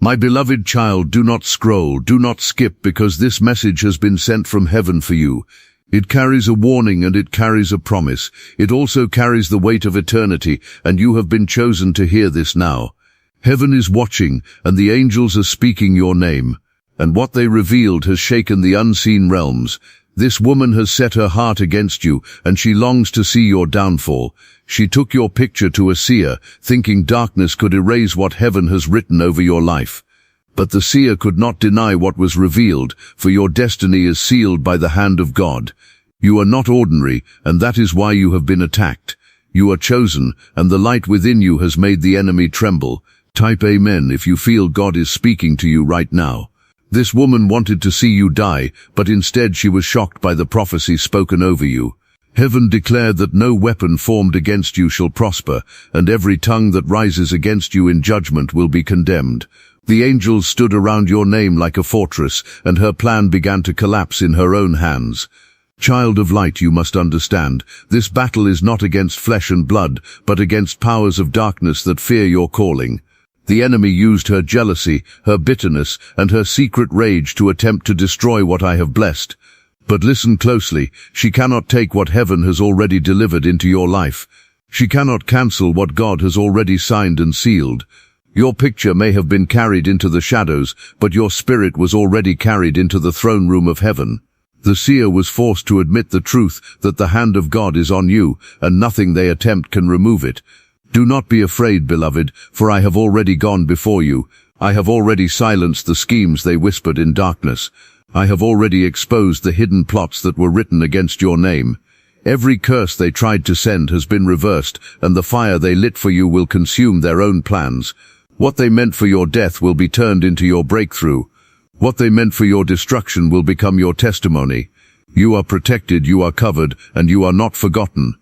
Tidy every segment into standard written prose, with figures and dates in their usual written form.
My beloved child, do not scroll, do not skip, because this message has been sent from heaven for you. It carries a warning and it carries a promise. It also carries the weight of eternity, and you have been chosen to hear this now. Heaven is watching, and the angels are speaking your name. And what they revealed has shaken the unseen realms. This woman has set her heart against you, and she longs to see your downfall. She took your picture to a seer, thinking darkness could erase what heaven has written over your life. But the seer could not deny what was revealed, for your destiny is sealed by the hand of God. You are not ordinary, and that is why you have been attacked. You are chosen, and the light within you has made the enemy tremble. Type Amen if you feel God is speaking to you right now. This woman wanted to see you die, but instead she was shocked by the prophecy spoken over you. Heaven declared that no weapon formed against you shall prosper, and every tongue that rises against you in judgment will be condemned. The angels stood around your name like a fortress, and her plan began to collapse in her own hands. Child of light, you must understand, this battle is not against flesh and blood, but against powers of darkness that fear your calling. The enemy used her jealousy, her bitterness, and her secret rage to attempt to destroy what I have blessed. But listen closely, she cannot take what heaven has already delivered into your life. She cannot cancel what God has already signed and sealed. Your picture may have been carried into the shadows, but your spirit was already carried into the throne room of heaven. The seer was forced to admit the truth that the hand of God is on you, and nothing they attempt can remove it. Do not be afraid, beloved, for I have already gone before you. I have already silenced the schemes they whispered in darkness. I have already exposed the hidden plots that were written against your name. Every curse they tried to send has been reversed, and the fire they lit for you will consume their own plans. What they meant for your death will be turned into your breakthrough. What they meant for your destruction will become your testimony. You are protected, you are covered, and you are not forgotten.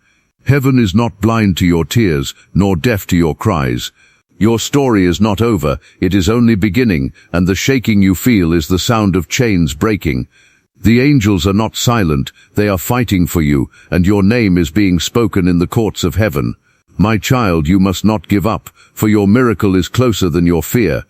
Heaven is not blind to your tears, nor deaf to your cries. Your story is not over, it is only beginning, and the shaking you feel is the sound of chains breaking. The angels are not silent, they are fighting for you, and your name is being spoken in the courts of heaven. My child, you must not give up, for your miracle is closer than your fear.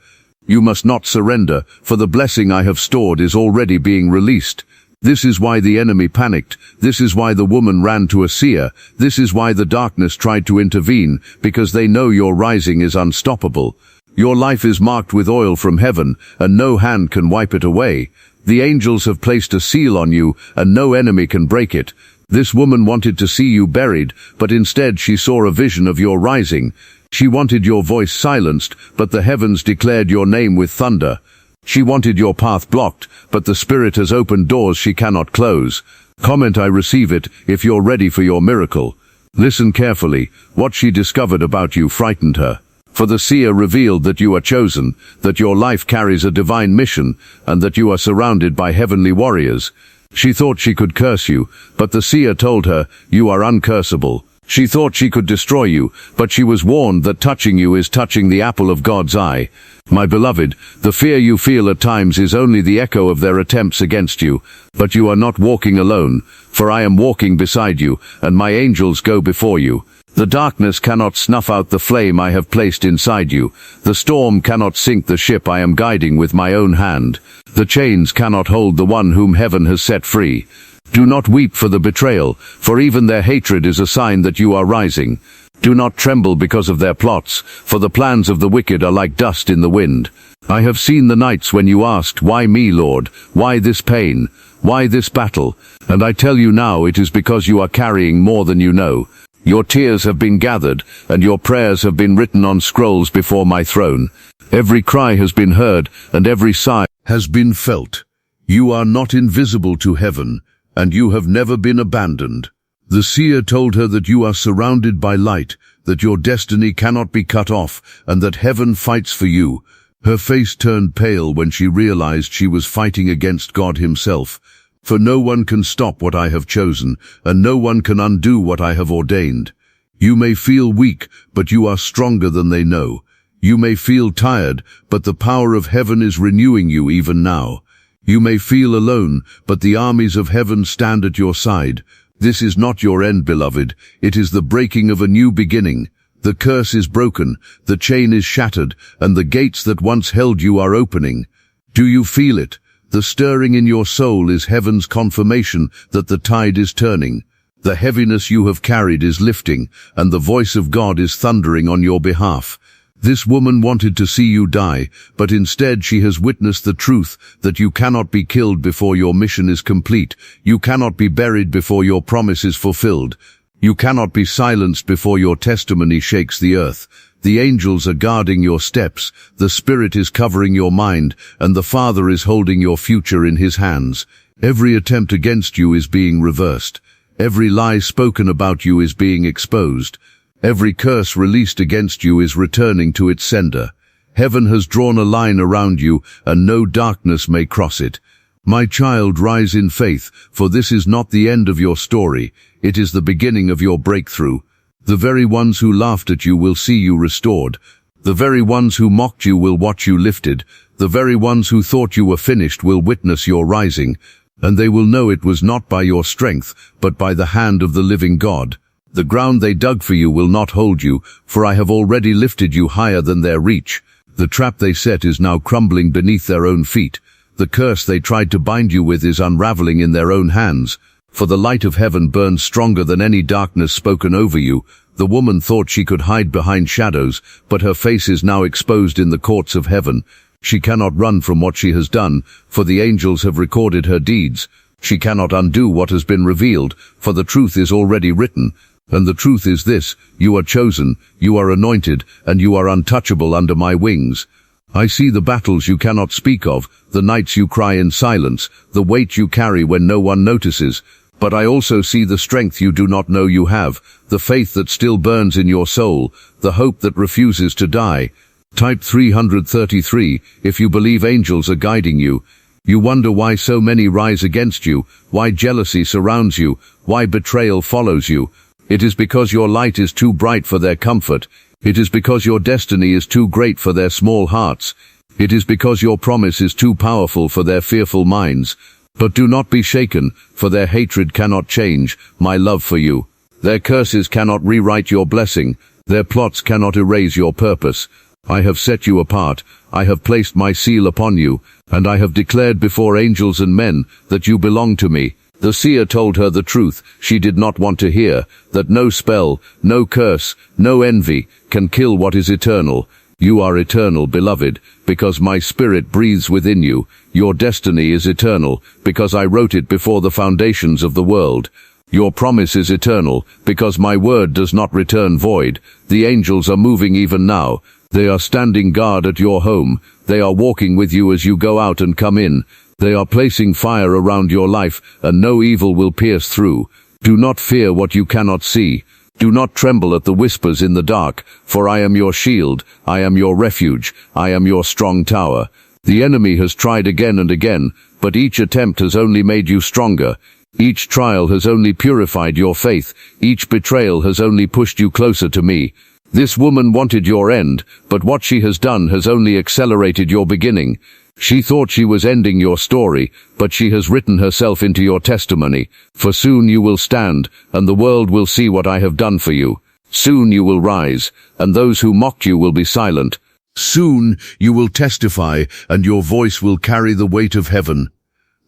You must not surrender, for the blessing I have stored is already being released. This is why the enemy panicked. This is why the woman ran to a seer. This is why the darkness tried to intervene, because they know your rising is unstoppable. Your life is marked with oil from heaven, and no hand can wipe it away. The angels have placed a seal on you, and no enemy can break it. This woman wanted to see you buried, but instead she saw a vision of your rising. She wanted your voice silenced, but the heavens declared your name with thunder. She wanted your path blocked, but the Spirit has opened doors she cannot close. Comment I receive it if you're ready for your miracle. Listen carefully. What she discovered about you frightened her. For the seer revealed that you are chosen, that your life carries a divine mission, and that you are surrounded by heavenly warriors. She thought she could curse you, but the seer told her, you are uncursable. She thought she could destroy you, but she was warned that touching you is touching the apple of God's eye. My beloved, the fear you feel at times is only the echo of their attempts against you, but you are not walking alone, for I am walking beside you, and my angels go before you. The darkness cannot snuff out the flame I have placed inside you. The storm cannot sink the ship I am guiding with my own hand. The chains cannot hold the one whom heaven has set free. Do not weep for the betrayal, for even their hatred is a sign that you are rising. Do not tremble because of their plots, for the plans of the wicked are like dust in the wind. I have seen the nights when you asked, why me, Lord? Why this pain? Why this battle? And I tell you now, it is because you are carrying more than you know. Your tears have been gathered, and your prayers have been written on scrolls before my throne. Every cry has been heard, and every sigh has been felt. You are not invisible to heaven, and you have never been abandoned. The seer told her that you are surrounded by light, that your destiny cannot be cut off, and that heaven fights for you. Her face turned pale when she realized she was fighting against God himself. For no one can stop what I have chosen, and no one can undo what I have ordained. You may feel weak, but you are stronger than they know. You may feel tired, but the power of heaven is renewing you even now. You may feel alone, but the armies of heaven stand at your side. This is not your end, beloved. It is the breaking of a new beginning. The curse is broken, the chain is shattered, and the gates that once held you are opening. Do you feel it? The stirring in your soul is heaven's confirmation that the tide is turning. The heaviness you have carried is lifting, and the voice of God is thundering on your behalf. This woman wanted to see you die, but instead she has witnessed the truth that you cannot be killed before your mission is complete. You cannot be buried before your promise is fulfilled. You cannot be silenced before your testimony shakes the earth. The angels are guarding your steps, the Spirit is covering your mind, and the Father is holding your future in His hands. Every attempt against you is being reversed. Every lie spoken about you is being exposed. Every curse released against you is returning to its sender. Heaven has drawn a line around you, and no darkness may cross it. My child, rise in faith, for this is not the end of your story. It is the beginning of your breakthrough. The very ones who laughed at you will see you restored. The very ones who mocked you will watch you lifted. The very ones who thought you were finished will witness your rising. And they will know it was not by your strength, but by the hand of the living God. The ground they dug for you will not hold you, for I have already lifted you higher than their reach. The trap they set is now crumbling beneath their own feet. The curse they tried to bind you with is unraveling in their own hands. For the light of heaven burns stronger than any darkness spoken over you. The woman thought she could hide behind shadows, but her face is now exposed in the courts of heaven. She cannot run from what she has done, for the angels have recorded her deeds. She cannot undo what has been revealed, for the truth is already written. And the truth is this: you are chosen, you are anointed, and you are untouchable under my wings. I see the battles you cannot speak of, the nights you cry in silence, the weight you carry when no one notices. But I also see the strength you do not know you have, the faith that still burns in your soul, the hope that refuses to die. Type 333, if you believe angels are guiding you. You wonder why so many rise against you, why jealousy surrounds you, why betrayal follows you. It is because your light is too bright for their comfort. It is because your destiny is too great for their small hearts. It is because your promise is too powerful for their fearful minds. But do not be shaken, for their hatred cannot change my love for you. Their curses cannot rewrite your blessing. Their plots cannot erase your purpose. I have set you apart. I have placed my seal upon you, and I have declared before angels and men that you belong to me. The seer told her the truth she did not want to hear, that no spell, no curse, no envy can kill what is eternal. You are eternal, beloved, because my Spirit breathes within you. Your destiny is eternal, because I wrote it before the foundations of the world. Your promise is eternal, because my word does not return void. The angels are moving even now. They are standing guard at your home. They are walking with you as you go out and come in. They are placing fire around your life, and no evil will pierce through. Do not fear what you cannot see. Do not tremble at the whispers in the dark, for I am your shield, I am your refuge, I am your strong tower. The enemy has tried again and again, but each attempt has only made you stronger. Each trial has only purified your faith. Each betrayal has only pushed you closer to me. This woman wanted your end, but what she has done has only accelerated your beginning. She thought she was ending your story, but she has written herself into your testimony. For soon you will stand, and the world will see what I have done for you. Soon you will rise, and those who mocked you will be silent. Soon you will testify, and your voice will carry the weight of heaven.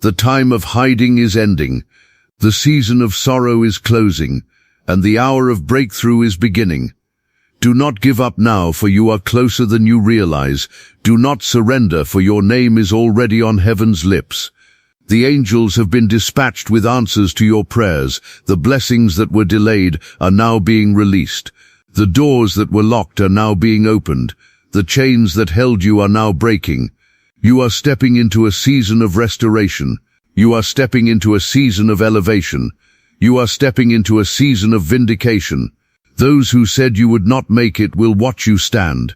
The time of hiding is ending. The season of sorrow is closing, and the hour of breakthrough is beginning. Do not give up now, for you are closer than you realize. Do not surrender, for your name is already on heaven's lips. The angels have been dispatched with answers to your prayers. The blessings that were delayed are now being released. The doors that were locked are now being opened. The chains that held you are now breaking. You are stepping into a season of restoration. You are stepping into a season of elevation. You are stepping into a season of vindication. Those who said you would not make it will watch you stand.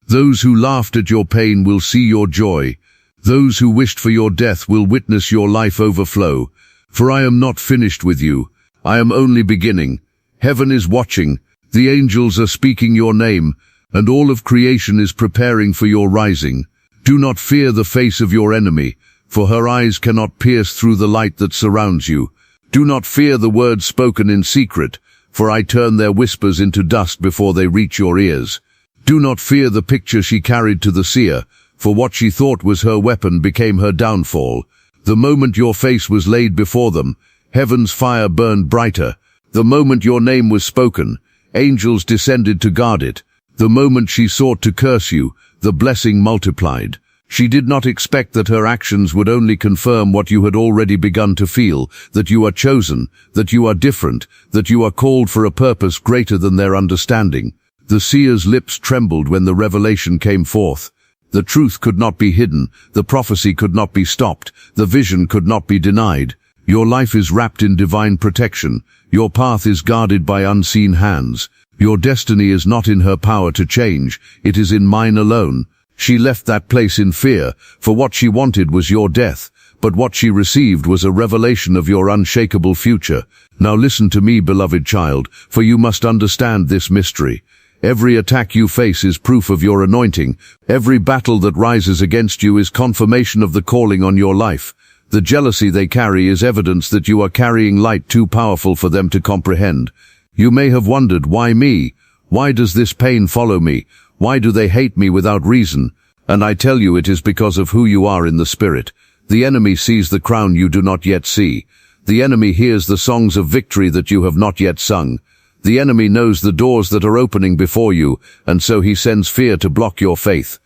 Those who laughed at your pain will see your joy. Those who wished for your death will witness your life overflow. For I am not finished with you. I am only beginning. Heaven is watching. The angels are speaking your name, and all of creation is preparing for your rising. Do not fear the face of your enemy, for her eyes cannot pierce through the light that surrounds you. Do not fear the words spoken in secret, for I turn their whispers into dust before they reach your ears. Do not fear the picture she carried to the seer, for what she thought was her weapon became her downfall. The moment your face was laid before them, heaven's fire burned brighter. The moment your name was spoken, angels descended to guard it. The moment she sought to curse you, the blessing multiplied. She did not expect that her actions would only confirm what you had already begun to feel, that you are chosen, that you are different, that you are called for a purpose greater than their understanding. The seer's lips trembled when the revelation came forth. The truth could not be hidden, the prophecy could not be stopped, the vision could not be denied. Your life is wrapped in divine protection. Your path is guarded by unseen hands. Your destiny is not in her power to change, it is in mine alone. She left that place in fear, for what she wanted was your death, but what she received was a revelation of your unshakable future. Now listen to me, beloved child, for you must understand this mystery. Every attack you face is proof of your anointing. Every battle that rises against you is confirmation of the calling on your life. The jealousy they carry is evidence that you are carrying light too powerful for them to comprehend. You may have wondered, why me? Why does this pain follow me? Why do they hate me without reason? And I tell you, it is because of who you are in the Spirit. The enemy sees the crown you do not yet see. The enemy hears the songs of victory that you have not yet sung. The enemy knows the doors that are opening before you, and so he sends fear to block your faith.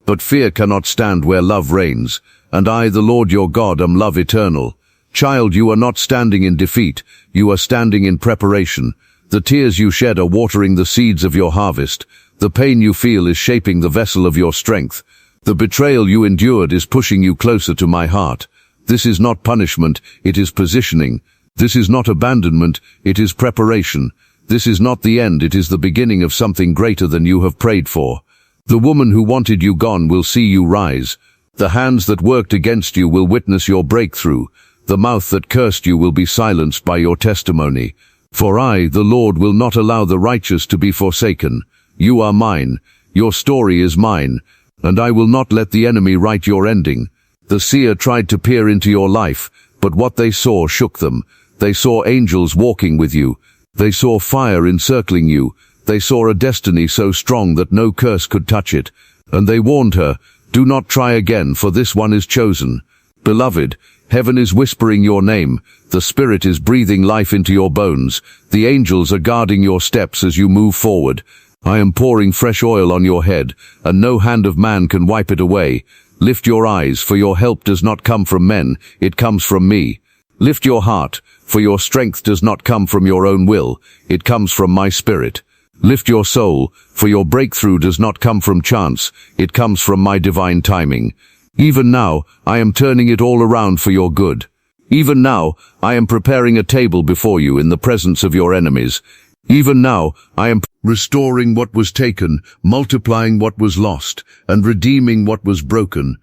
But fear cannot stand where love reigns, and I, the Lord your God, am love eternal. Child, you are not standing in defeat, you are standing in preparation. The tears you shed are watering the seeds of your harvest. The pain you feel is shaping the vessel of your strength. The betrayal you endured is pushing you closer to my heart. This is not punishment, it is positioning. This is not abandonment, it is preparation. This is not the end, it is the beginning of something greater than you have prayed for. The woman who wanted you gone will see you rise. The hands that worked against you will witness your breakthrough. The mouth that cursed you will be silenced by your testimony. For I, the Lord, will not allow the righteous to be forsaken. You are mine, your story is mine, and I will not let the enemy write your ending. The seer tried to peer into your life, but what they saw shook them. They saw angels walking with you. They saw fire encircling you. They saw a destiny so strong that no curse could touch it. And they warned her, do not try again, for this one is chosen. Beloved, heaven is whispering your name. The Spirit is breathing life into your bones. The angels are guarding your steps as you move forward. I am pouring fresh oil on your head, and no hand of man can wipe it away. Lift your eyes, for your help does not come from men, it comes from me. Lift your heart, for your strength does not come from your own will, it comes from my Spirit. Lift your soul, for your breakthrough does not come from chance, it comes from my divine timing. Even now, I am turning it all around for your good. Even now, I am preparing a table before you in the presence of your enemies. Even now, I am restoring what was taken, multiplying what was lost, and redeeming what was broken.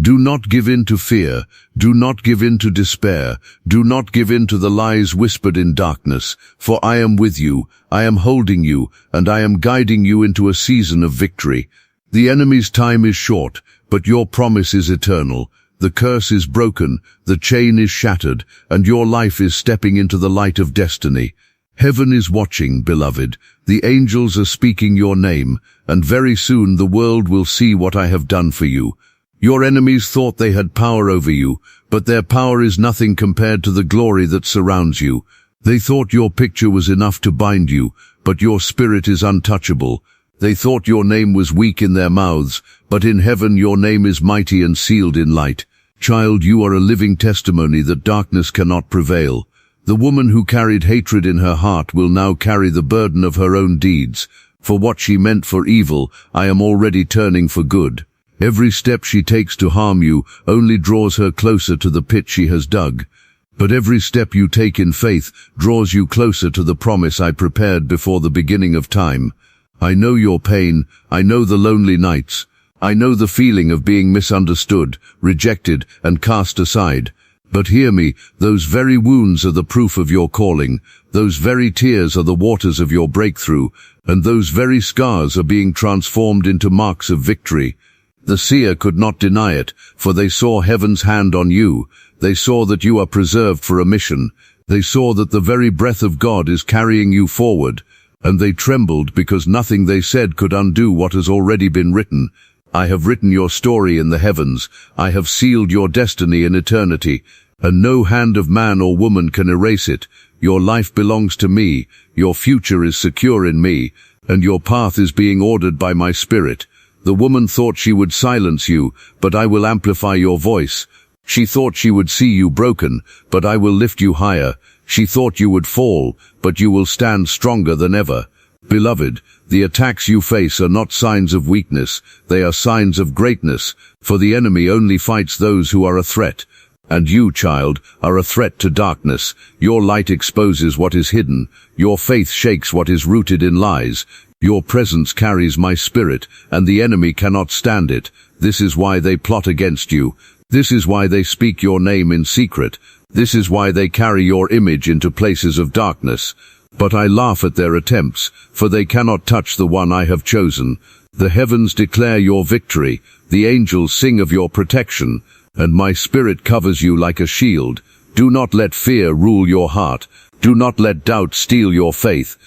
Do not give in to fear. Do not give in to despair. Do not give in to the lies whispered in darkness. For I am with you, I am holding you, and I am guiding you into a season of victory. The enemy's time is short, but your promise is eternal. The curse is broken, the chain is shattered, and your life is stepping into the light of destiny. Heaven is watching, beloved. The angels are speaking your name, and very soon the world will see what I have done for you. Your enemies thought they had power over you, but their power is nothing compared to the glory that surrounds you. They thought your picture was enough to bind you, but your spirit is untouchable. They thought your name was weak in their mouths, but in heaven your name is mighty and sealed in light. Child, you are a living testimony that darkness cannot prevail. The woman who carried hatred in her heart will now carry the burden of her own deeds. For what she meant for evil, I am already turning for good. Every step she takes to harm you only draws her closer to the pit she has dug. But every step you take in faith draws you closer to the promise I prepared before the beginning of time. I know your pain, I know the lonely nights. I know the feeling of being misunderstood, rejected, and cast aside. But hear me, those very wounds are the proof of your calling, those very tears are the waters of your breakthrough, and those very scars are being transformed into marks of victory. The seer could not deny it, for they saw heaven's hand on you. They saw that you are preserved for a mission. They saw that the very breath of God is carrying you forward, and they trembled because nothing they said could undo what has already been written. I have written your story in the heavens. I have sealed your destiny in eternity, and no hand of man or woman can erase it. Your life belongs to me, your future is secure in me, and your path is being ordered by my Spirit. The woman thought she would silence you, but I will amplify your voice. She thought she would see you broken, but I will lift you higher. She thought you would fall, but you will stand stronger than ever. Beloved, the attacks you face are not signs of weakness, they are signs of greatness, for the enemy only fights those who are a threat. And you, child, are a threat to darkness. Your light exposes what is hidden. Your faith shakes what is rooted in lies. Your presence carries my Spirit, and the enemy cannot stand it. This is why they plot against you. This is why they speak your name in secret. This is why they carry your image into places of darkness. But I laugh at their attempts, for they cannot touch the one I have chosen. The heavens declare your victory, the angels sing of your protection, and my Spirit covers you like a shield. Do not let fear rule your heart. Do not let doubt steal your faith.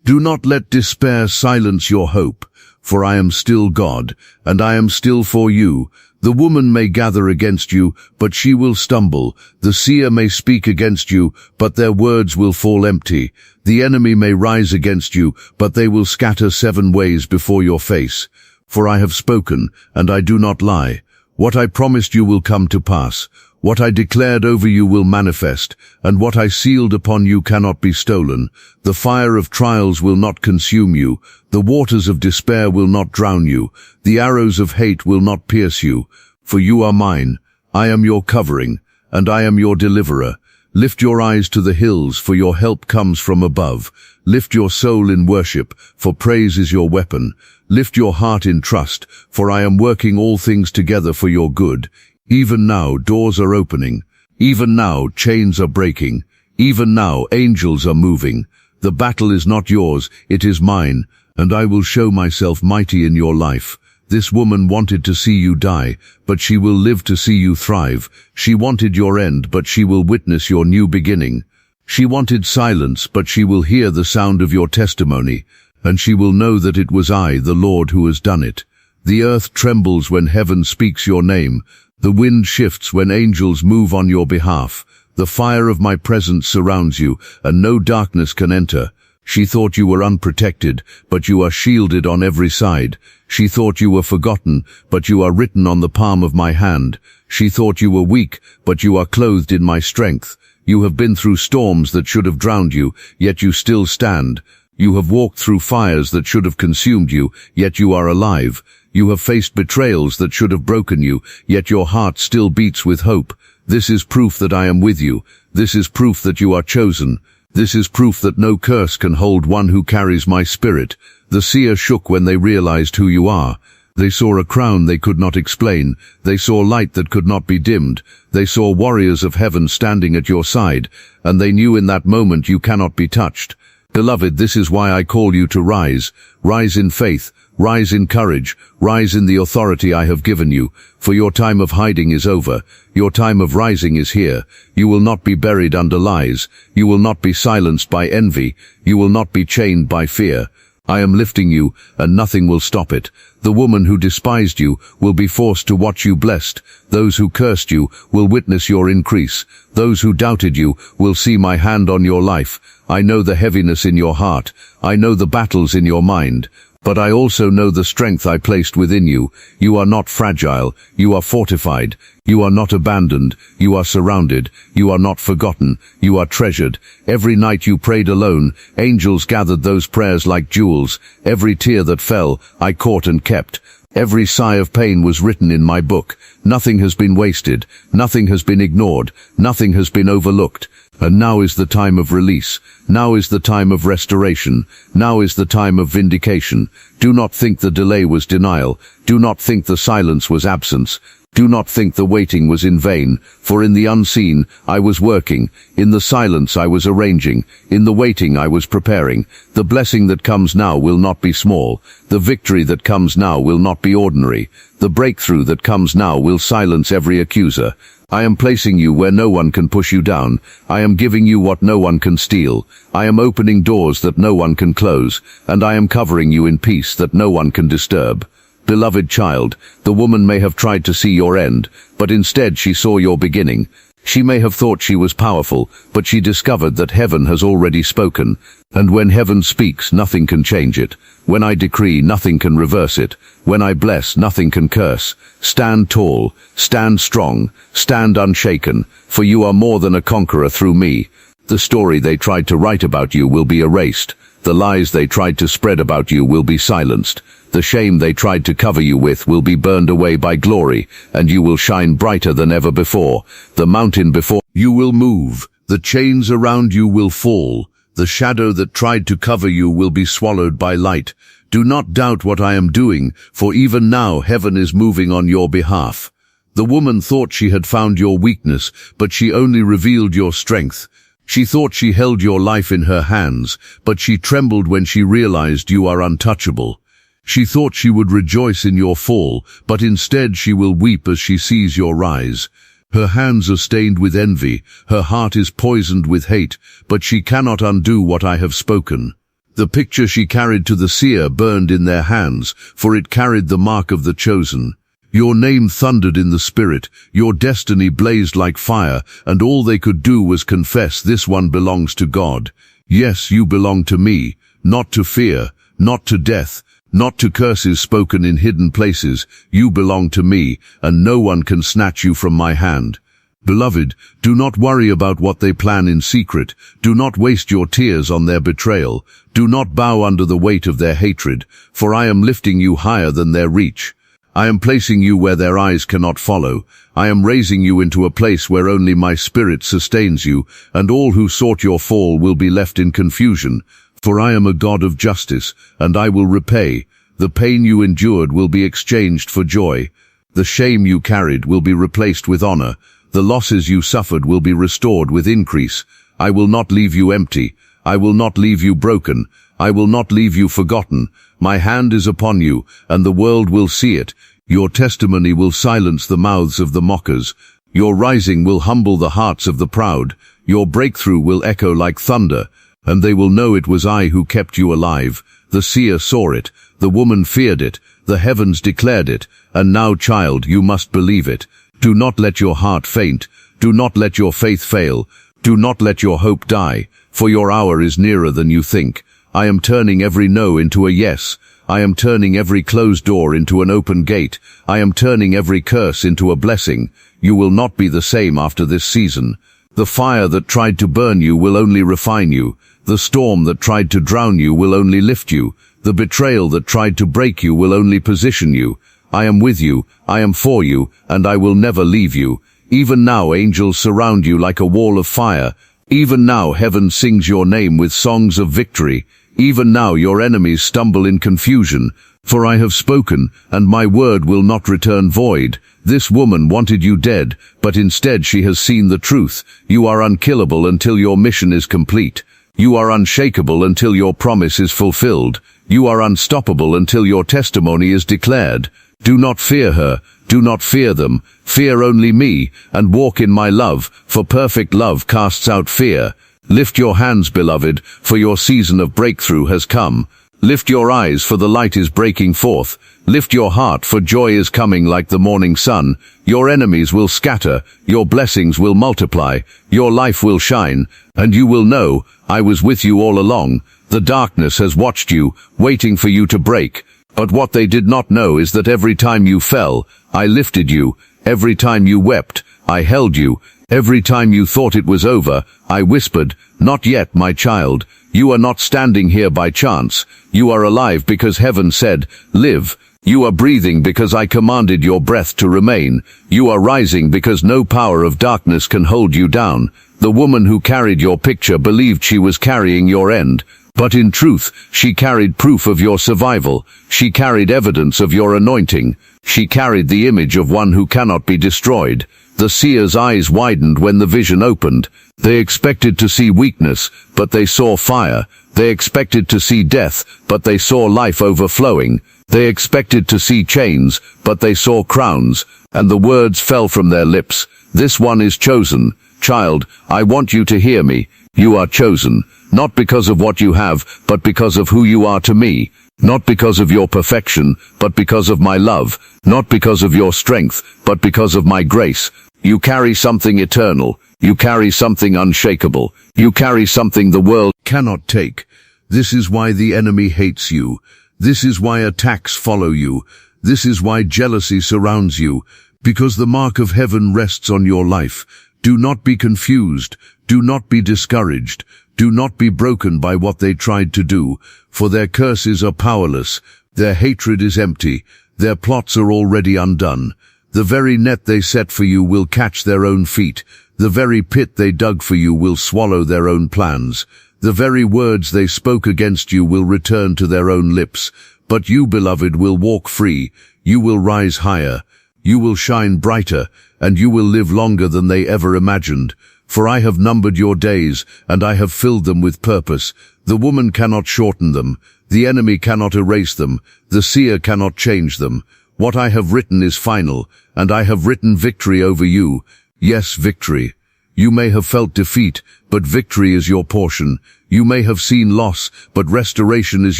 Do not let despair silence your hope, for I am still God, and I am still for you. The woman may gather against you, but she will stumble. The seer may speak against you, but their words will fall empty. The enemy may rise against you, but they will scatter 7 ways before your face. For I have spoken, and I do not lie. What I promised you will come to pass. What I declared over you will manifest, and what I sealed upon you cannot be stolen. The fire of trials will not consume you. The waters of despair will not drown you. The arrows of hate will not pierce you. For you are mine. I am your covering, and I am your deliverer. Lift your eyes to the hills, for your help comes from above. Lift your soul in worship, for praise is your weapon. Lift your heart in trust, for I am working all things together for your good. Even now doors are opening. Even now chains are breaking. Even now angels are moving. The battle is not yours, it is mine, and I will show myself mighty in your life. This woman wanted to see you die, but she will live to see you thrive. She wanted your end, but she will witness your new beginning. She wanted silence, but she will hear the sound of your testimony, and she will know that it was I, the Lord, who has done it. The earth trembles when heaven speaks your name. The wind shifts when angels move on your behalf. The fire of my presence surrounds you, and no darkness can enter. She thought you were unprotected, but you are shielded on every side. She thought you were forgotten, but you are written on the palm of my hand. She thought you were weak, but you are clothed in my strength. You have been through storms that should have drowned you, yet you still stand. You have walked through fires that should have consumed you, yet you are alive. You have faced betrayals that should have broken you, yet your heart still beats with hope. This is proof that I am with you. This is proof that you are chosen. This is proof that no curse can hold one who carries my Spirit. The seer shook when they realized who you are. They saw a crown they could not explain. They saw light that could not be dimmed. They saw warriors of heaven standing at your side, and they knew in that moment you cannot be touched. Beloved, this is why I call you to rise. Rise in faith. Rise in courage, rise in the authority I have given you, for your time of hiding is over. Your time of rising is here. You will not be buried under lies. You will not be silenced by envy. You will not be chained by fear. I am lifting you, and nothing will stop it. The woman who despised you will be forced to watch you blessed. Those who cursed you will witness your increase. Those who doubted you will see my hand on your life. I know the heaviness in your heart. I know the battles in your mind. But I also know the strength I placed within you. You are not fragile. You are fortified. You are not abandoned. You are surrounded. You are not forgotten. You are treasured. Every night you prayed alone, angels gathered those prayers like jewels. Every tear that fell, I caught and kept. Every sigh of pain was written in my book. Nothing has been wasted. Nothing has been ignored. Nothing has been overlooked. And now is the time of release. Now is the time of restoration. Now is the time of vindication. Do not think the delay was denial. Do not think the silence was absence. Do not think the waiting was in vain, for in the unseen I was working, in the silence I was arranging, in the waiting I was preparing. The blessing that comes now will not be small. The victory that comes now will not be ordinary. The breakthrough that comes now will silence every accuser. I am placing you where no one can push you down. I am giving you what no one can steal. I am opening doors that no one can close, and I am covering you in peace that no one can disturb. Beloved child, the woman may have tried to see your end, but instead she saw your beginning. She may have thought she was powerful, but she discovered that heaven has already spoken. And when heaven speaks, nothing can change it. When I decree, nothing can reverse it. When I bless, nothing can curse. Stand tall, stand strong, stand unshaken, for you are more than a conqueror through me. The story they tried to write about you will be erased. The lies they tried to spread about you will be silenced. The shame they tried to cover you with will be burned away by glory, and you will shine brighter than ever before. The mountain before you will move. The chains around you will fall. The shadow that tried to cover you will be swallowed by light. Do not doubt what I am doing, for even now heaven is moving on your behalf. The woman thought she had found your weakness, but she only revealed your strength. She thought she held your life in her hands, but she trembled when she realized you are untouchable. She thought she would rejoice in your fall, but instead she will weep as she sees your rise. Her hands are stained with envy, her heart is poisoned with hate, but she cannot undo what I have spoken. The picture she carried to the seer burned in their hands, for it carried the mark of the chosen. Your name thundered in the spirit, your destiny blazed like fire, and all they could do was confess, this one belongs to God. Yes, you belong to me, not to fear, not to death, not to curses spoken in hidden places. You belong to me, and no one can snatch you from my hand. Beloved, do not worry about what they plan in secret. Do not waste your tears on their betrayal. Do not bow under the weight of their hatred, for I am lifting you higher than their reach. I am placing you where their eyes cannot follow. I am raising you into a place where only my spirit sustains you, and all who sought your fall will be left in confusion. For I am a God of justice, and I will repay. The pain you endured will be exchanged for joy. The shame you carried will be replaced with honor. The losses you suffered will be restored with increase. I will not leave you empty. I will not leave you broken. I will not leave you forgotten. My hand is upon you, and the world will see it. Your testimony will silence the mouths of the mockers. Your rising will humble the hearts of the proud. Your breakthrough will echo like thunder, and they will know it was I who kept you alive. The seer saw it, the woman feared it, the heavens declared it, and now, child, you must believe it. Do not let your heart faint. Do not let your faith fail. Do not let your hope die, for your hour is nearer than you think. I am turning every no into a yes. I am turning every closed door into an open gate. I am turning every curse into a blessing. You will not be the same after this season. The fire that tried to burn you will only refine you. The storm that tried to drown you will only lift you. The betrayal that tried to break you will only position you. I am with you, I am for you, and I will never leave you. Even now angels surround you like a wall of fire. Even now heaven sings your name with songs of victory. Even now your enemies stumble in confusion. For I have spoken, and my word will not return void. This woman wanted you dead, but instead she has seen the truth. You are unkillable until your mission is complete. You are unshakable until your promise is fulfilled. You are unstoppable until your testimony is declared. Do not fear her. Do not fear them. Fear only me, and walk in my love, for perfect love casts out fear. Lift your hands, beloved, for your season of breakthrough has come. Lift your eyes, for the light is breaking forth. Lift your heart, for joy is coming like the morning sun. Your enemies will scatter, your blessings will multiply, your life will shine, and you will know, I was with you all along. The darkness has watched you, waiting for you to break. But what they did not know is that every time you fell, I lifted you. Every time you wept, I held you. Every time you thought it was over, I whispered, not yet, my child. You are not standing here by chance. You are alive because heaven said, live. You are breathing because I commanded your breath to remain. You are rising because no power of darkness can hold you down. The woman who carried your picture believed she was carrying your end, But in truth, she carried proof of your survival. She carried evidence of your anointing. She carried the image of one who cannot be destroyed. The seer's eyes widened when the vision opened. They expected to see weakness, but they saw fire. They expected to see death, but they saw life overflowing. They expected to see chains, but they saw crowns. And the words fell from their lips. This one is chosen. Child, I want you to hear me. You are chosen. Not because of what you have, but because of who you are to me. Not because of your perfection, but because of my love. Not because of your strength, but because of my grace. You carry something eternal. You carry something unshakable. You carry something the world cannot take. This is why the enemy hates you. This is why attacks follow you. This is why jealousy surrounds you. Because the mark of heaven rests on your life. Do not be confused. Do not be discouraged. Do not be broken by what they tried to do, for their curses are powerless. Their hatred is empty. Their plots are already undone. The very net they set for you will catch their own feet. The very pit they dug for you will swallow their own plans. The very words they spoke against you will return to their own lips. But you, beloved, will walk free. You will rise higher. You will shine brighter, and you will live longer than they ever imagined. For I have numbered your days, and I have filled them with purpose. The woman cannot shorten them. The enemy cannot erase them. The seer cannot change them. What I have written is final, and I have written victory over you. Yes, victory. You may have felt defeat, but victory is your portion. You may have seen loss, but restoration is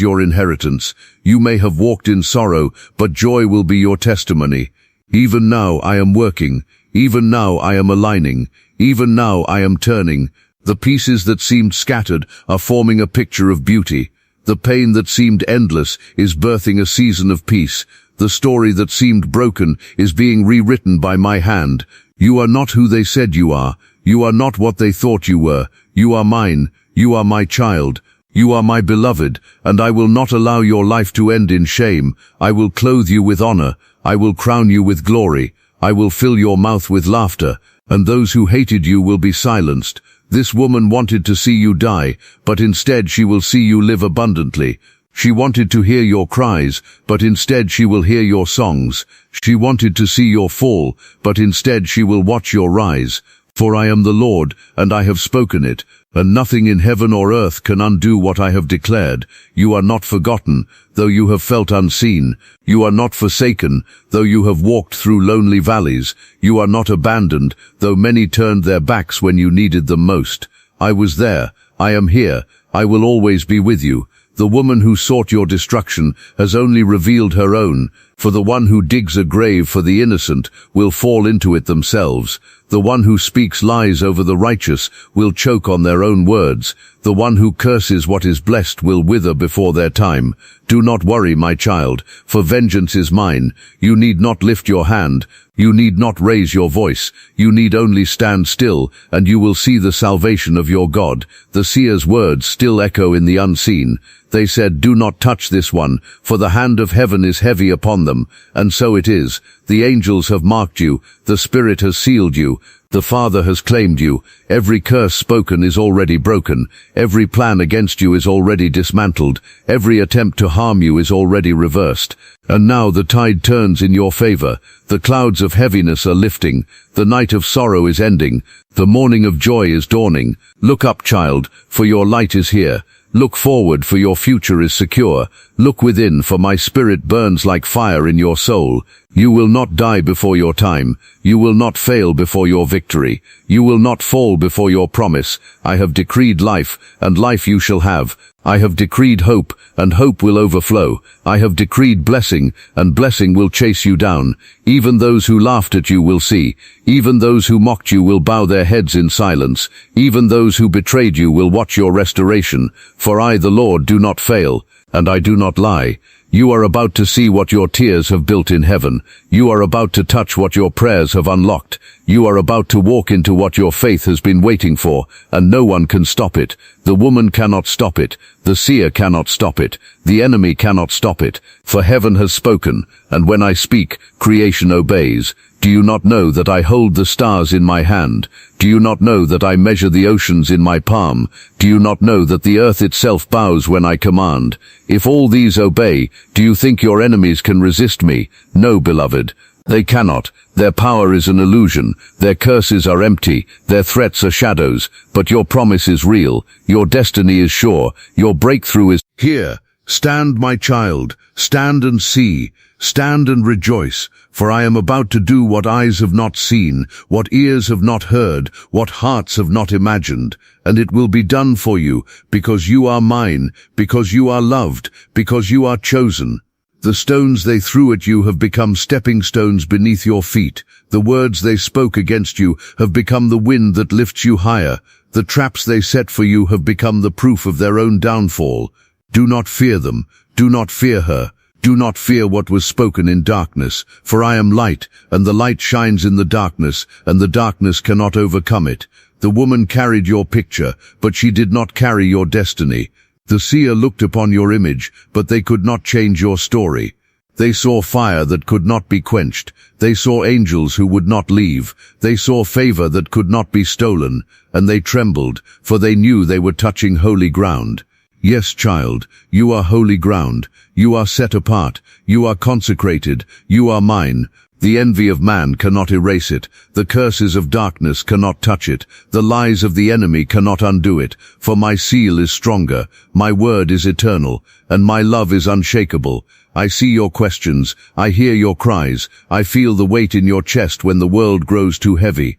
your inheritance. You may have walked in sorrow, but joy will be your testimony. Even now I am working. Even now I am aligning. Even now I am turning. The pieces that seemed scattered are forming a picture of beauty. The pain that seemed endless is birthing a season of peace. The story that seemed broken is being rewritten by my hand. You are not who they said you are. You are not what they thought you were. You are mine. You are my child. You are my beloved, and I will not allow your life to end in shame. I will clothe you with honor. I will crown you with glory. I will fill your mouth with laughter, and those who hated you will be silenced. This woman wanted to see you die, but instead she will see you live abundantly. She wanted to hear your cries, but instead she will hear your songs. She wanted to see your fall, but instead she will watch your rise. For I am the Lord, and I have spoken it, and nothing in heaven or earth can undo what I have declared. You are not forgotten, though you have felt unseen. You are not forsaken, though you have walked through lonely valleys. You are not abandoned, though many turned their backs when you needed them most. I was there. I am here. I will always be with you. The woman who sought your destruction has only revealed her own, for the one who digs a grave for the innocent will fall into it themselves. The one who speaks lies over the righteous will choke on their own words. The one who curses what is blessed will wither before their time. Do not worry, my child, for vengeance is mine. You need not lift your hand. You need not raise your voice. You need only stand still, and you will see the salvation of your God. The seer's words still echo in the unseen. They said, do not touch this one, for the hand of heaven is heavy upon them. And so it is. The angels have marked you. The Spirit has sealed you. The Father has claimed you. Every curse spoken is already broken. Every plan against you is already dismantled. Every attempt to harm you is already reversed. And now the tide turns in your favor. The clouds of heaviness are lifting. The night of sorrow is ending. The morning of joy is dawning. Look up, child, for your light is here. Look forward, for your future is secure. Look within, for my spirit burns like fire in your soul. You will not die before your time. You will not fail before your victory. You will not fall before your promise. I have decreed life, and life you shall have. I have decreed hope, and hope will overflow. I have decreed blessing, and blessing will chase you down. Even those who laughed at you will see. Even those who mocked you will bow their heads in silence. Even those who betrayed you will watch your restoration. For I, the Lord, do not fail, and I do not lie. You are about to see what your tears have built in heaven. You are about to touch what your prayers have unlocked. You are about to walk into what your faith has been waiting for, and no one can stop it. The woman cannot stop it. The seer cannot stop it. The enemy cannot stop it. For heaven has spoken, and when I speak, creation obeys. Do you not know that I hold the stars in my hand? Do you not know that I measure the oceans in my palm? Do you not know that the earth itself bows when I command? If all these obey, do you think your enemies can resist me? No, beloved. They cannot. Their power is an illusion. Their curses are empty. Their threats are shadows. But your promise is real. Your destiny is sure. Your breakthrough is here. Stand, my child. Stand and see. Stand and rejoice. For I am about to do what eyes have not seen, what ears have not heard, what hearts have not imagined. And it will be done for you, because you are mine, because you are loved, because you are chosen. The stones they threw at you have become stepping stones beneath your feet. The words they spoke against you have become the wind that lifts you higher. The traps they set for you have become the proof of their own downfall. Do not fear them. Do not fear her. Do not fear what was spoken in darkness, for I am light, and the light shines in the darkness, and the darkness cannot overcome it. The woman carried your picture, but she did not carry your destiny. The seer looked upon your image, but they could not change your story. They saw fire that could not be quenched. They saw angels who would not leave. They saw favor that could not be stolen, and they trembled, for they knew they were touching holy ground. Yes, child, you are holy ground. You are set apart. You are consecrated. You are mine. The envy of man cannot erase it. The curses of darkness cannot touch it. The lies of the enemy cannot undo it. For my seal is stronger. My word is eternal, and my love is unshakable. I see your questions. I hear your cries. I feel the weight in your chest when the world grows too heavy.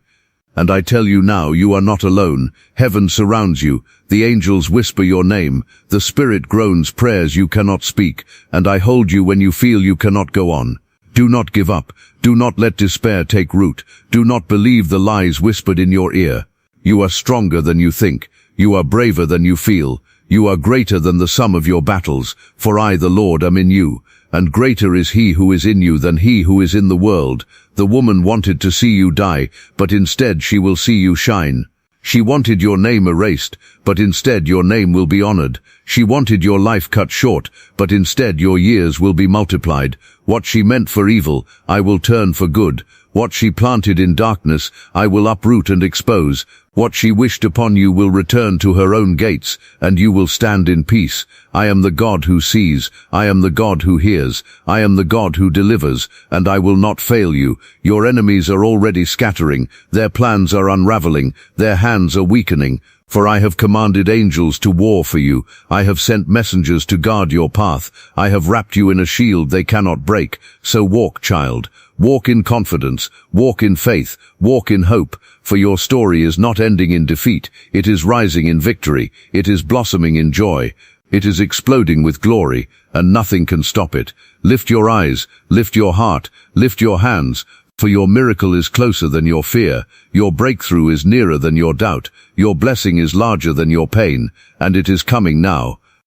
And I tell you now, you are not alone. Heaven surrounds you. The angels whisper your name. The Spirit groans prayers you cannot speak. And I hold you when you feel you cannot go on. Do not give up. Do not let despair take root. Do not believe the lies whispered in your ear. You are stronger than you think. You are braver than you feel. You are greater than the sum of your battles. For I, the Lord, am in you. And greater is he who is in you than he who is in the world. The woman wanted to see you die, but instead she will see you shine. She wanted your name erased, but instead your name will be honored. She wanted your life cut short, but instead your years will be multiplied. What she meant for evil, I will turn for good. What she planted in darkness, I will uproot and expose. What she wished upon you will return to her own gates, and you will stand in peace. I am the God who sees. I am the God who hears. I am the God who delivers, and I will not fail you. Your enemies are already scattering. Their plans are unraveling. Their hands are weakening. For I have commanded angels to war for you. I have sent messengers to guard your path. I have wrapped you in a shield they cannot break. So walk, child. Walk in confidence. Walk in faith. Walk in hope. For your story is not ending in defeat. It is rising in victory. It is blossoming in joy. It is exploding with glory, and nothing can stop it. Lift your eyes. Lift your heart. Lift your hands. For your miracle is closer than your fear. Your breakthrough is nearer than your doubt. Your blessing is larger than your pain, and it is coming now.